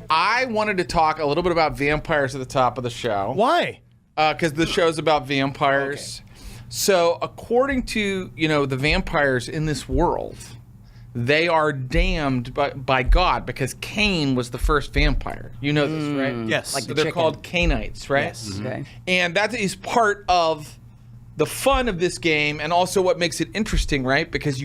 I wanted to talk a little bit about vampires at the top of the show. Why? Because the show's about vampires. Okay. So according to, the vampires in this world, they are damned by God because Cain was the first vampire. You know this, right? Yes. Like they're called Cainites, right? Yes. Mm-hmm. Okay. And that is part of the fun of this game and also what makes it interesting, right? Because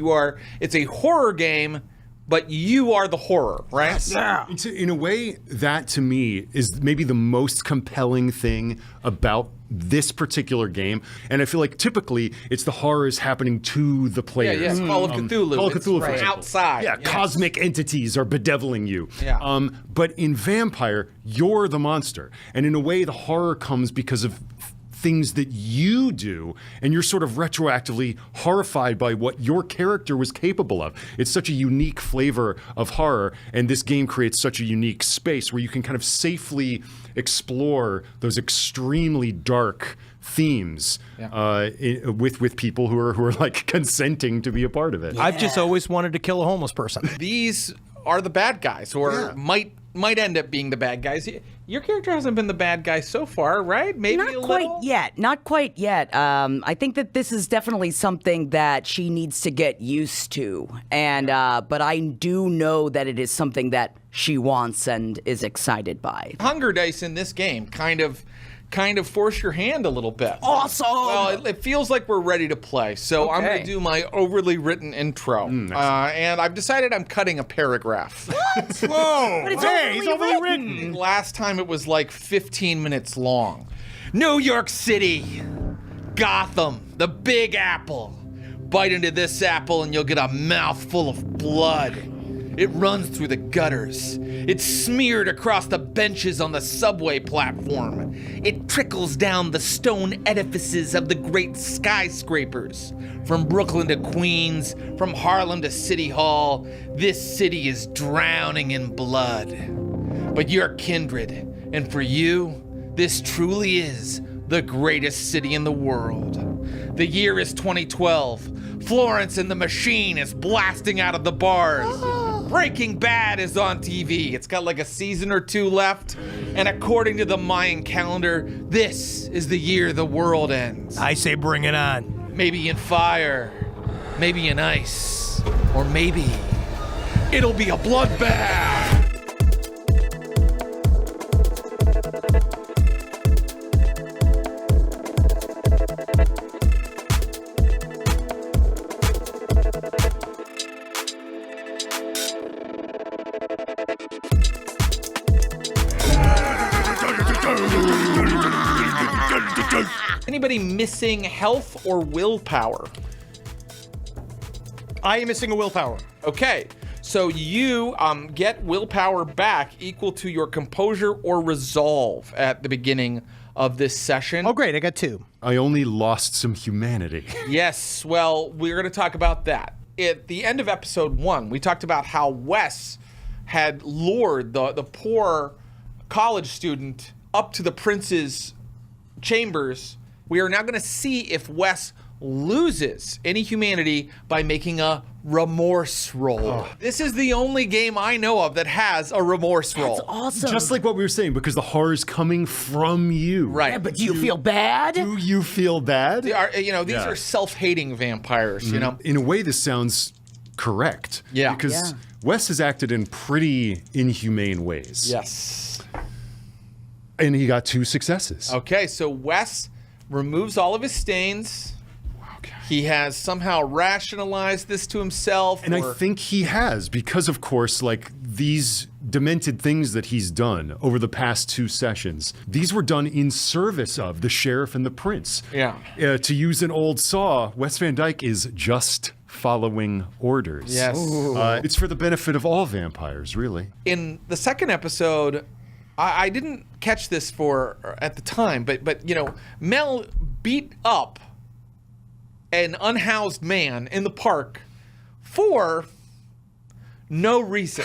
it's a horror game, but you are the horror, right? Yes. Yeah. In a way, that to me is maybe the most compelling thing about this particular game. And I feel like typically it's the horrors happening to the players. Yeah, yes. Call of Cthulhu. Call of Cthulhu, it's for outside. Yeah, yes. Cosmic entities are bedeviling you. Yeah. But in Vampire, you're the monster. And in a way, the horror comes because of things that you do, and you're sort of retroactively horrified by what your character was capable of. It's such a unique flavor of horror, and this game creates such a unique space where you can kind of safely explore those extremely dark themes with people who are like consenting to be a part of it. I've just always wanted to kill a homeless person. These are the bad guys, or might end up being the bad guys. Your character hasn't been the bad guy so far, right? Maybe Not a little? Not quite yet. I think that this is definitely something that she needs to get used to. And but I do know that it is something that she wants and is excited by. Hunger dice in this game kind of force your hand a little bit. Awesome! Well, it feels like we're ready to play, so I'm going to do my overly written intro. And I've decided I'm cutting a paragraph. What? Whoa! But it's He's overly written. Last time it was like 15 minutes long. New York City, Gotham, the Big Apple. Bite into this apple and you'll get a mouthful of blood. It runs through the gutters. It's smeared across the benches on the subway platform. It trickles down the stone edifices of the great skyscrapers. From Brooklyn to Queens, from Harlem to City Hall, this city is drowning in blood. But you're kindred, and for you, this truly is the greatest city in the world. The year is 2012. Florence and the Machine is blasting out of the bars. Breaking Bad is on TV. It's got like a season or two left. And according to the Mayan calendar, this is the year the world ends. I say bring it on. Maybe in fire, maybe in ice, or maybe it'll be a bloodbath. Anybody missing health or willpower? I am missing a willpower. Okay, so you get willpower back equal to your composure or resolve at the beginning of this session. Oh, great. I got 2. I only lost some humanity. Yes, well, we're going to talk about that. At the end of episode 1, we talked about how Wes had lured the poor college student up to the prince's chambers. We are now going to see if Wes loses any humanity by making a remorse roll. Oh. This is the only game I know of that has a remorse roll. That's awesome. Just like what we were saying, because the horror's coming from you. Right. Yeah, but do you feel bad? Do you feel bad? These are self-hating vampires, you know? In a way, this sounds correct. Yeah. Because Wes has acted in pretty inhumane ways. Yes. And he got 2 successes. Okay, so Wes removes all of his stains. Okay. He has somehow rationalized this to himself. And I think he has, because of course, like these demented things that he's done over the past 2 sessions, these were done in service of the sheriff and the prince. Yeah. To use an old saw, Wes Van Dyke is just following orders. Yes. It's for the benefit of all vampires, really. In the second episode, I didn't catch this at the time, but Mel beat up an unhoused man in the park for no reason.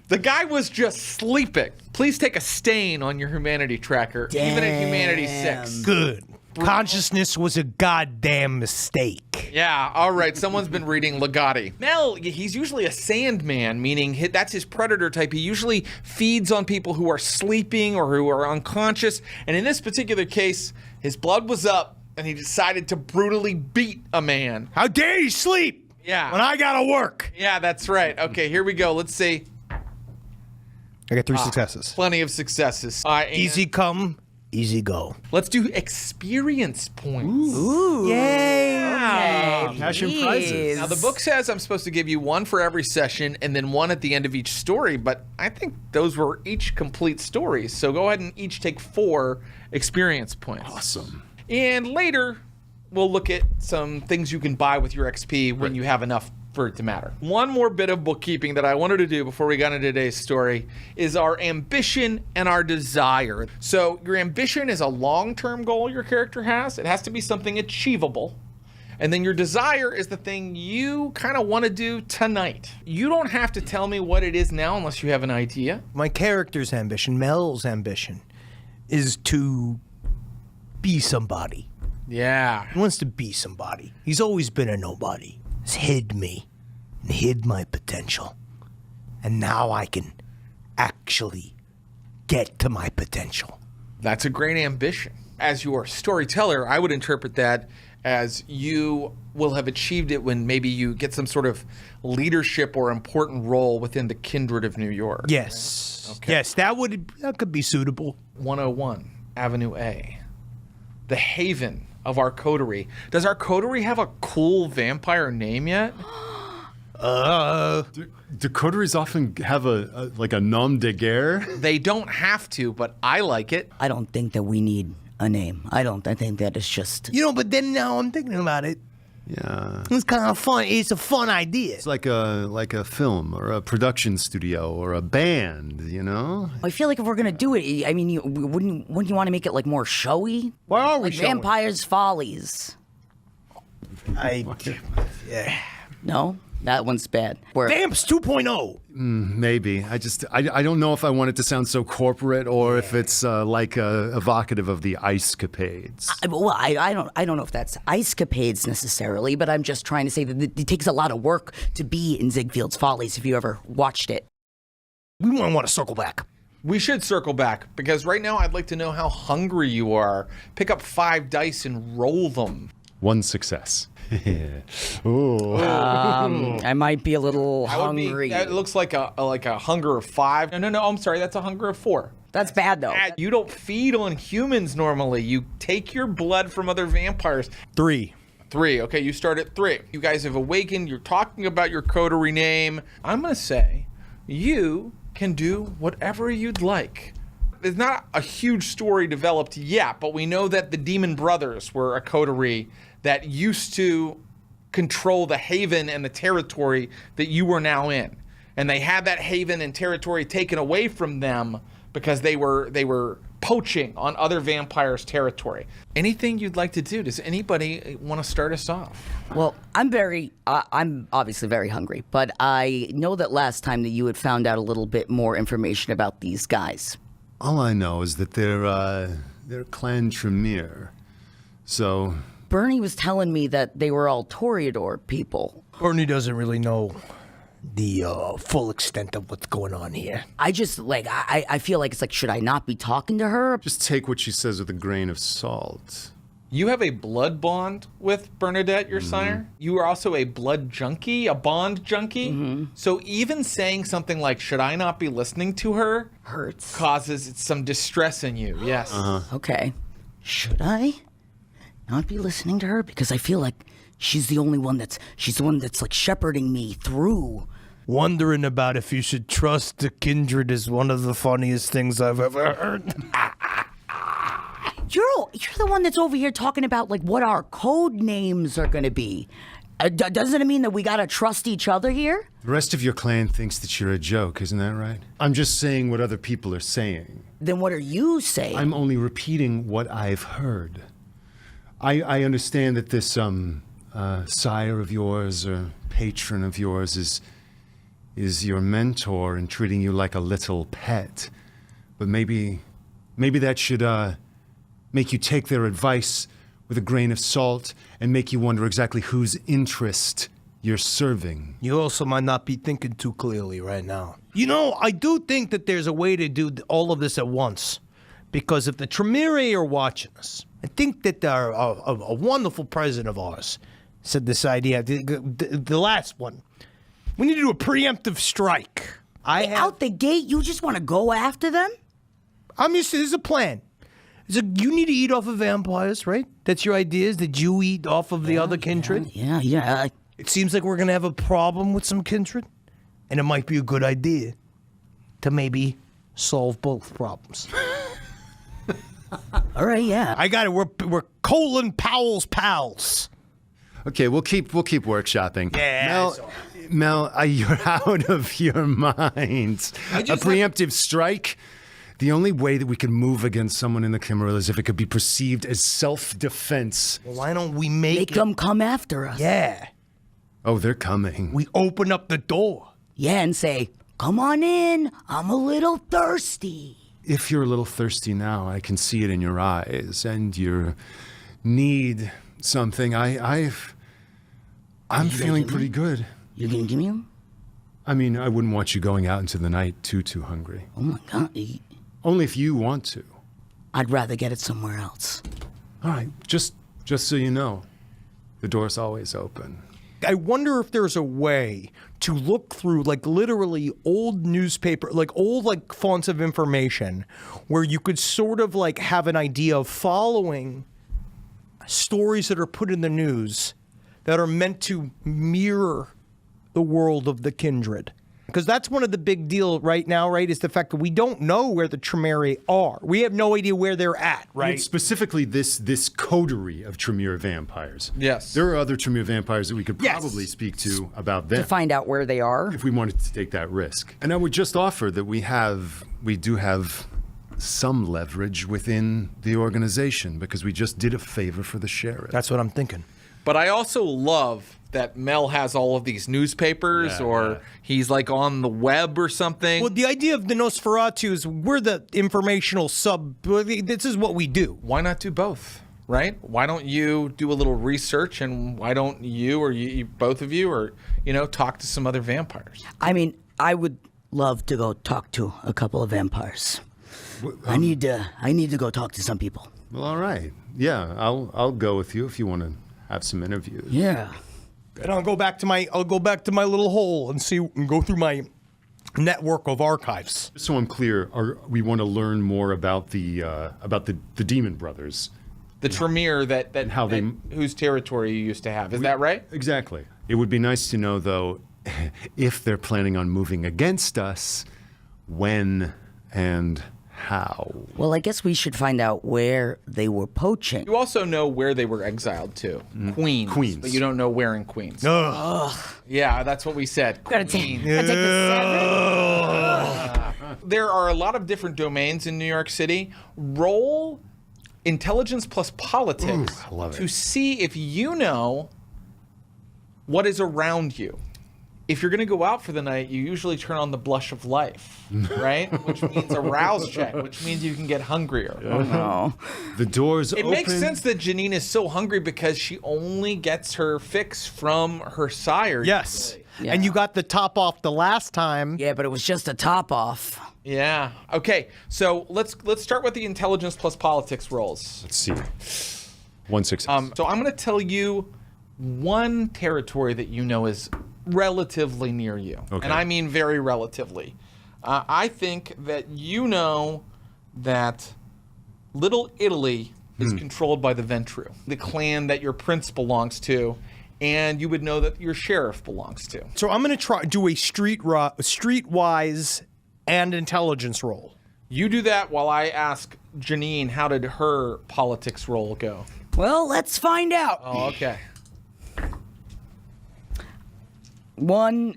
The guy was just sleeping. Please take a stain on your humanity tracker, even at humanity 6. Good. Consciousness was a goddamn mistake. Yeah, all right. Someone's been reading Legati. Mel, he's usually a sandman, meaning that's his predator type. He usually feeds on people who are sleeping or who are unconscious. And in this particular case, his blood was up and he decided to brutally beat a man. How dare you sleep? Yeah. When I gotta work. Yeah, that's right. Okay, here we go. Let's see. I got 3 successes. Plenty of successes. Easy come, easy go. Let's do experience points. Ooh. Yay. Okay, Passion please. prizes. Now, the book says I'm supposed to give you 1 for every session and then 1 at the end of each story, but I think those were each complete stories. So go ahead and each take 4 experience points. Awesome. And later, we'll look at some things you can buy with your XP when you have enough for it to matter. One more bit of bookkeeping that I wanted to do before we got into today's story is our ambition and our desire. So your ambition is a long-term goal your character has. It has to be something achievable. And then your desire is the thing you kind of want to do tonight. You don't have to tell me what it is now unless you have an idea. My character's ambition, Mel's ambition, is to be somebody. Yeah. He wants to be somebody. He's always been a nobody. He's hid me and hid my potential. And now I can actually get to my potential. That's a great ambition. As your storyteller, I would interpret that as you will have achieved it when maybe you get some sort of leadership or important role within the kindred of New York. Yes. Okay. Yes, that could be suitable. 101 Avenue A, the haven of our coterie. Does our coterie have a cool vampire name yet? Do coteries often have a nom de guerre? They don't have to, but I like it. I don't think that we need a name. I think that it's just... You know, but then now I'm thinking about it. Yeah. It's kind of fun. It's a fun idea. It's like a film or a production studio or a band, you know? I feel like if we're gonna do it, I mean, wouldn't you want to make it like more showy? Why are we Like showing? Vampire's Follies. Yeah. No, that one's bad. Where Vamps 2.0. Maybe. I don't know if I want it to sound so corporate or if it's evocative of the ice capades. I don't know if that's ice capades necessarily, but I'm just trying to say that it takes a lot of work to be in Ziegfeld's Follies if you ever watched it. We want to circle back. We should circle back because right now I'd like to know how hungry you are. Pick up 5 dice and roll them. 1 success. Ooh. I might be a little hungry. That looks like a hunger of 5. No, I'm sorry. That's a hunger of 4. That's bad though. You don't feed on humans normally. You take your blood from other vampires. 3. 3. Okay, you start at 3. You guys have awakened. You're talking about your coterie name. I'm going to say you can do whatever you'd like. There's not a huge story developed yet, but we know that the Demon Brothers were a coterie that used to control the haven and the territory that you were now in. And they had that haven and territory taken away from them because they were poaching on other vampires' territory. Anything you'd like to do? Does anybody want to start us off? Well, I'm obviously very hungry, but I know that last time that you had found out a little bit more information about these guys. All I know is that they're Clan Tremere. So Bernie was telling me that they were all Toreador people. Bernie doesn't really know the full extent of what's going on here. I just, I feel like it's like, should I not be talking to her? just take what she says with a grain of salt. You have a blood bond with Bernadette, your sire. You are also a blood junkie, a bond junkie. So even saying something like, should I not be listening to her? Hurts. Causes some distress in you, yes. Okay. Should I not be listening to her? Because I feel like she's the one that's like shepherding me through. Wondering about if you should trust the kindred is one of the funniest things I've ever heard. You're the one that's over here talking about like what our code names are going to be. Doesn't it mean that we got to trust each other here? The rest of your clan thinks that you're a joke, isn't that right? I'm just saying what other people are saying. Then what are you saying? I'm only repeating what I've heard. I understand that this sire of yours or patron of yours is your mentor and treating you like a little pet. But maybe that should make you take their advice with a grain of salt and make you wonder exactly whose interest you're serving. You also might not be thinking too clearly right now. You know, I do think that there's a way to do all of this at once. Because if the Tremere are watching us, I think that a wonderful president of ours said this idea, the last one. We need to do a preemptive strike. Out the gate, you just want to go after them? There's a plan. You need to eat off of vampires, right? That's your idea, is that you eat off of the other kindred? Yeah. It seems like we're going to have a problem with some kindred, and it might be a good idea to maybe solve both problems. All right, yeah. I got it. We're Colin Powell's pals. Okay, we'll keep workshopping. Yeah. Mel, you're out of your mind. A preemptive strike? The only way that we can move against someone in the Camarilla is if it could be perceived as self-defense. Well, why don't we make them come after us? Yeah. Oh, they're coming. We open up the door. Yeah, and say, come on in. I'm a little thirsty. If you're a little thirsty now, I can see it in your eyes, and you need something. I'm feeling pretty good. You gonna give me them? I mean, I wouldn't want you going out into the night too hungry. Oh my God. Only if you want to. I'd rather get it somewhere else. All right, just so you know, the door's always open. I wonder if there's a way to look through, like, literally old newspaper, like old, like, fonts of information where you could sort of, like, have an idea of following stories that are put in the news that are meant to mirror the world of the kindred. Because that's one of the big deal right now, right, is the fact that we don't know where the Tremere are. We have no idea where they're at, right? And specifically this coterie of Tremere vampires. Yes. There are other Tremere vampires that we could probably speak to about them. To find out where they are? If we wanted to take that risk. And I would just offer that we do have some leverage within the organization because we just did a favor for the sheriff. That's what I'm thinking. But I also love that Mel has all of these newspapers, he's like on the web or something. Well, the idea of the Nosferatu is we're the informational this is what we do. Why not do both, right? Why don't you do a little research, and why don't you or you both of you or, talk to some other vampires? I mean, I would love to go talk to a couple of vampires. I need to go talk to some people. Well, all right. Yeah, I'll go with you if you want to have some interviews. Yeah. And I'll go back to my little hole and go through my network of archives. Just so I'm clear, we want to learn more about the Demon Brothers. The Tremere whose territory you used to have. Is that right? Exactly. It would be nice to know, though, if they're planning on moving against us, when and how. Well, I guess we should find out where they were poaching. You also know where they were exiled to. Queens. But you don't know where in Queens. Ugh. Yeah, that's what we said. Gotta take the 7. There are a lot of different domains in New York City. Roll intelligence plus politics I love it. to see if you know what is around you. If you're going to go out for the night, you usually turn on the blush of life, right? Which means a rouse check, which means you can get hungrier. Oh, no. The door's open. It makes sense that Janine is so hungry because she only gets her fix from her sire. Yes. Yeah. And you got the top off the last time. Yeah, but it was just a top off. Yeah. Okay. So let's start with the intelligence plus politics rolls. Let's see. 1 success. So I'm going to tell you one territory that you know is relatively near you. Okay. And I mean very relatively. I think that you know that Little Italy is controlled by the Ventru, the clan that your prince belongs to, and you would know that your sheriff belongs to. So I'm going to do a streetwise and intelligence roll. You do that while I ask Janine how did her politics roll go. Well, let's find out. Oh, okay. 1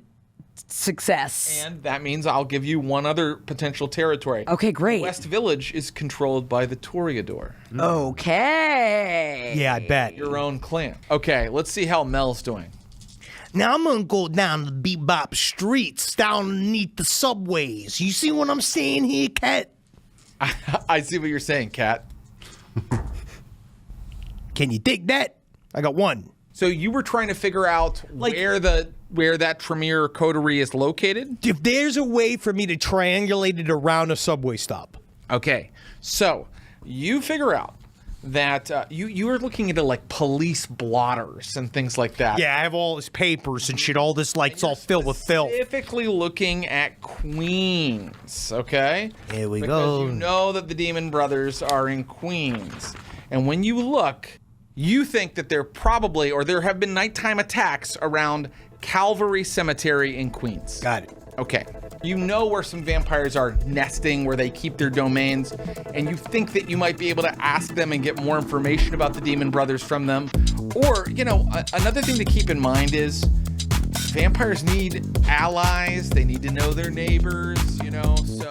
success. And that means I'll give you one other potential territory. Okay, great. West Village is controlled by the Toreador, Okay. Yeah, I bet. your own clan. Okay, let's see how Mel's doing. Now I'm going to go down the bebop streets, down underneath the subways. You see what I'm saying here, Cat? I see what you're saying, Kat. Can you dig that? I got one. So you were trying to figure out Like- where that Tremere coterie is located? If there's a way for me to triangulate it around a subway stop. Okay. So you figure out that you were looking into like police blotters and things like that. Yeah, I have all this papers and shit. All this, like, it's all filled with filth. Specifically looking at Queens, okay? Here we because go. you know that the Demon Brothers are in Queens. And when you look, you think that there have been nighttime attacks around Calvary Cemetery in Queens. Got it. Okay. You know where some vampires are nesting, where they keep their domains, and you think that you might be able to ask them and get more information about the Demon Brothers from them. Or, another thing to keep in mind is vampires need allies. They need to know their neighbors, so